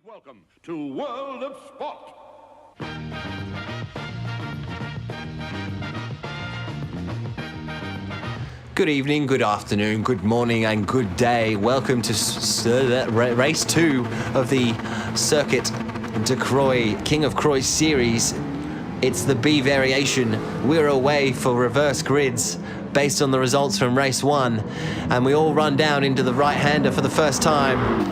Welcome to World of Sport. Good evening, good afternoon, good morning, and good day. Welcome to race 2 of the Circuit de Croix King of Croix series. It's the B variation. We're away for reverse grids based on the results from race 1, and we all run down into the right-hander for the first time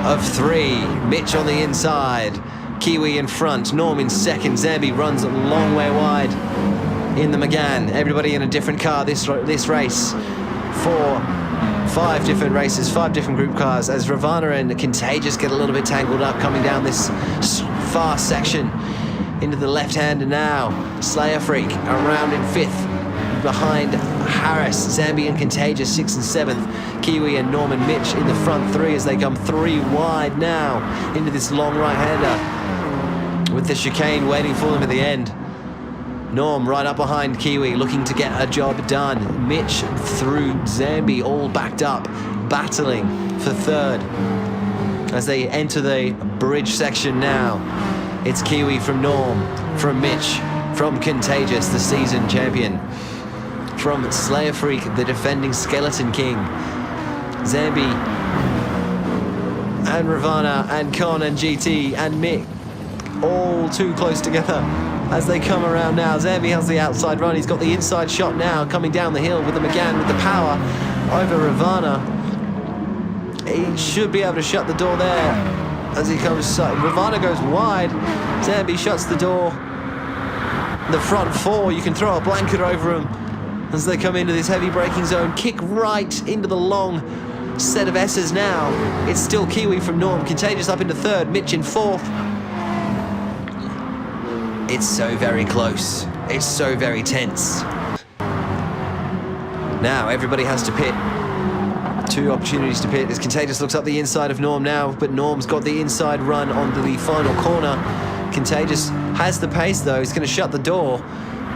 of 3. Mitch on the inside, Kiwi in front, Norm in second. Zambe runs a long way wide in the McGann. Everybody in a different car this race. 5 different races, 5 different group cars, as Ravana and Contagious get a little bit tangled up coming down this fast section into the left-hander now. Slayer Freak around in 5th behind Harris, Zambe and Contagious 6th and 7th. Kiwi and Norm and Mitch in the front 3 as they come 3 wide now into this long right-hander with the chicane waiting for them at the end. Norm right up behind Kiwi, looking to get a job done. Mitch through Zambe, all backed up, battling for 3rd. As they enter the bridge section now, it's Kiwi from Norm, from Mitch, from Contagious, the season champion, from Slayer Freak, the defending Skeleton King, Zambe and Ravana and Con and GT and Mick, all too close together. As they come around now, Zambe has the outside run. He's got the inside shot now, coming down the hill with the McGann with the power over Ravana. He should be able to shut the door there as he comes. Ravana goes wide. Zambe shuts the door. The front 4, you can throw a blanket over them as they come into this heavy braking zone. Kick right into the long set of S's now. It's still Kiwi from Norm. Contagious up into 3rd. Mitch in 4th. It's so very close. It's so very tense. Now everybody has to pit. 2 opportunities to pit as Contagious looks up the inside of Norm now, but Norm's got the inside run onto the final corner. Contagious has the pace though. He's going to shut the door.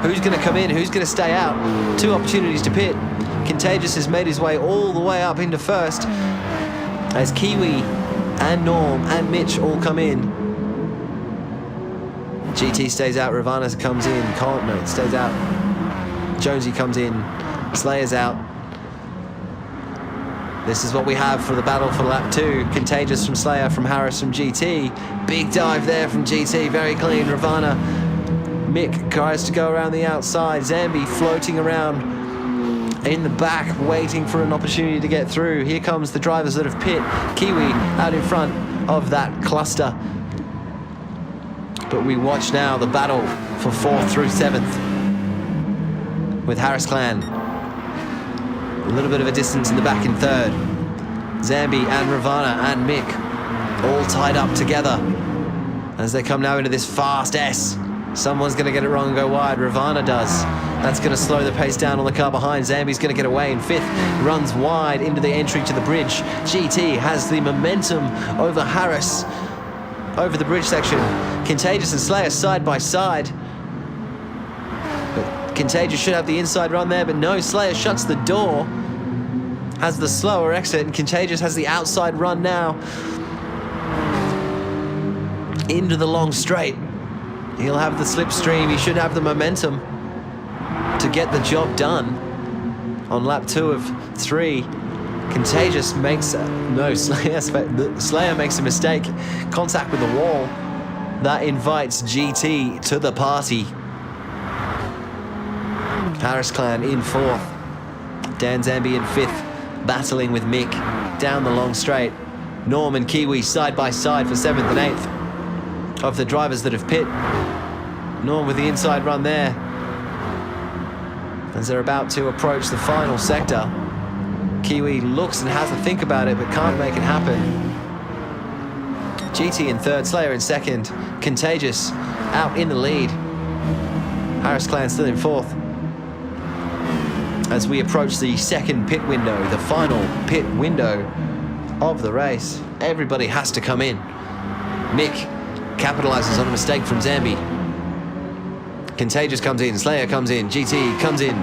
Who's going to come in? Who's going to stay out? 2 opportunities to pit. Contagious has made his way all the way up into 1st as Kiwi and Norm and Mitch all come in. GT stays out, Ravana comes in, no, stays out, Jonesy comes in, Slayer's out. This is what we have for the battle for lap 2. Contagious from Slayer, from Harris from GT. Big dive there from GT, very clean. Ravana, Mick tries to go around the outside. Zambe floating around in the back, waiting for an opportunity to get through. Here comes the drivers that have pit. Kiwi out in front of that cluster. But we watch now the battle for 4th through 7th with Harris Clan. A little bit of a distance in the back in 3rd. Zambe and Ravana and Mick all tied up together as they come now into this fast S. Someone's going to get it wrong and go wide. Ravana does. That's going to slow the pace down on the car behind. Zambe's going to get away in 5th. Runs wide into the entry to the bridge. GT has the momentum over Harris over the bridge section. Contagious and Slayer side by side. But Contagious should have the inside run there, but no, Slayer shuts the door, has the slower exit, and Contagious has the outside run now into the long straight. He'll have the slipstream, he should have the momentum to get the job done on lap 2 of 3. Contagious makes Slayer makes a mistake, contact with the wall. That invites GT to the party. Harris Clan in 4th. DanZambe in 5th, battling with Mick down the long straight. Norm and Kiwi side by side for 7th and 8th of the drivers that have pit. Norm with the inside run there as they're about to approach the final sector. Kiwi looks and has to think about it, but can't make it happen. GT in 3rd, Slayer in 2nd. Contagious out in the lead. Harris Clan still in 4th. As we approach the 2nd pit window, the final pit window of the race, everybody has to come in. Mick capitalizes on a mistake from Zambe. Contagious comes in, Slayer comes in, GT comes in.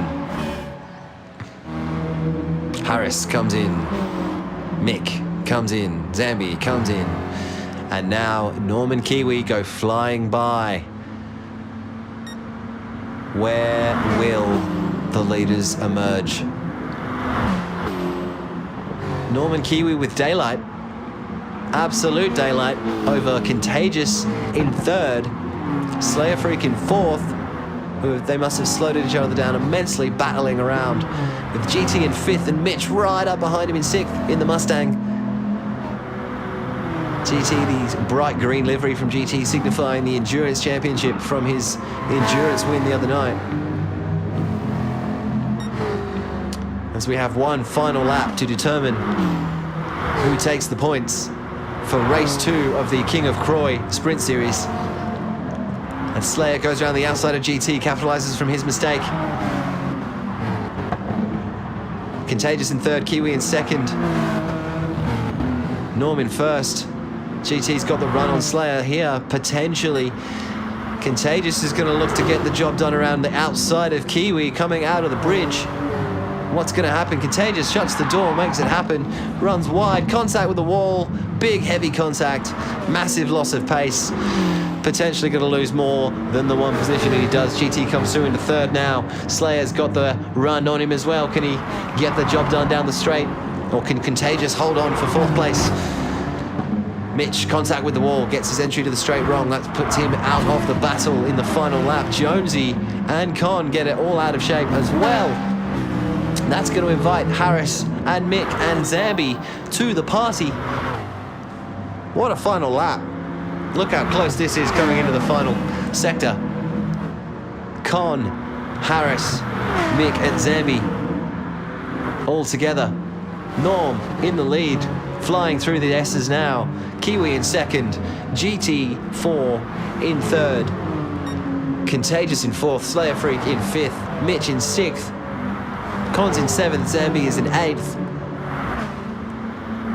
Harris comes in, Mick comes in, Zambe comes in, And now Norm and Kiwi go flying by. Where will the leaders emerge? Norm and Kiwi with daylight. Absolute daylight over Contagious in third. Slayer Freak in fourth. Who they must have slowed each other down immensely, battling around. With GT in fifth and Mitch right up behind him in sixth in the Mustang. GT, the bright green livery from GT, signifying the Endurance Championship from his Endurance win the other night. As we have one final lap to determine who takes the points for race 2 of the King of Croix Sprint Series. And Slayer goes around the outside of GT, capitalizes from his mistake. Contagious in third, Kiwi in second. Norm in first. GT's got the run on Slayer here, potentially. Contagious is going to look to get the job done around the outside of Kiwi, coming out of the bridge. What's going to happen? Contagious shuts the door, makes it happen, runs wide, contact with the wall, big heavy contact, massive loss of pace. Potentially going to lose more than the one position he does. GT comes through into third now. Slayer's got the run on him as well. Can he get the job done down the straight? Or can Contagious hold on for fourth place? Mitch, contact with the wall, gets his entry to the straight wrong. That puts him out of the battle in the final lap. Jonesy and Con get it all out of shape as well. That's going to invite Harris and Mick and Zambe to the party. What a final lap. Look how close this is coming into the final sector. Con, Harris, Mick and Zambe all together. Norm in the lead, flying through the S's now. Kiwi in second, Gr.4 in third. Contagious in fourth, Slayer Freak in fifth, Mitch in sixth. Con's in seventh, Zambe is in eighth.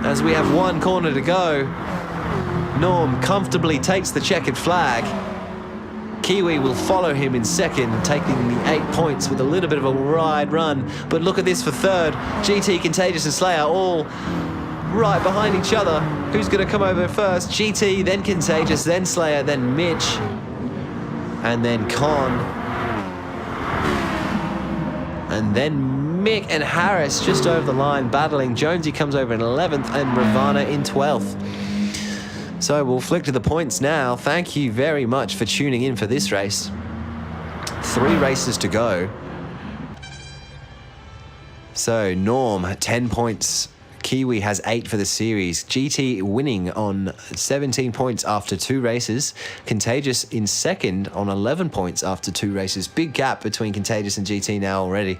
As we have one corner to go, Norm comfortably takes the checkered flag. Kiwi will follow him in second, taking the 8 points with a little bit of a wide run. But look at this for third. GT, Contagious and Slayer all right behind each other. Who's going to come over first? GT, then Contagious, then Slayer, then Mitch, and then Con. And then Mick and Harris just over the line battling. Jonesy comes over in 11th and Ravana in 12th. So we'll flick to the points now. Thank you very much for tuning in for this race. 3 races to go. So Norm, 10 points. Kiwi has 8 for the series. GT winning on 17 points after 2 races. Contagious in second on 11 points after 2 races. Big gap between Contagious and GT now already.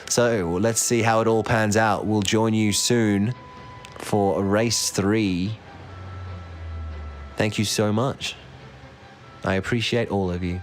So let's see how it all pans out. We'll join you soon for race 3. Thank you so much. I appreciate all of you.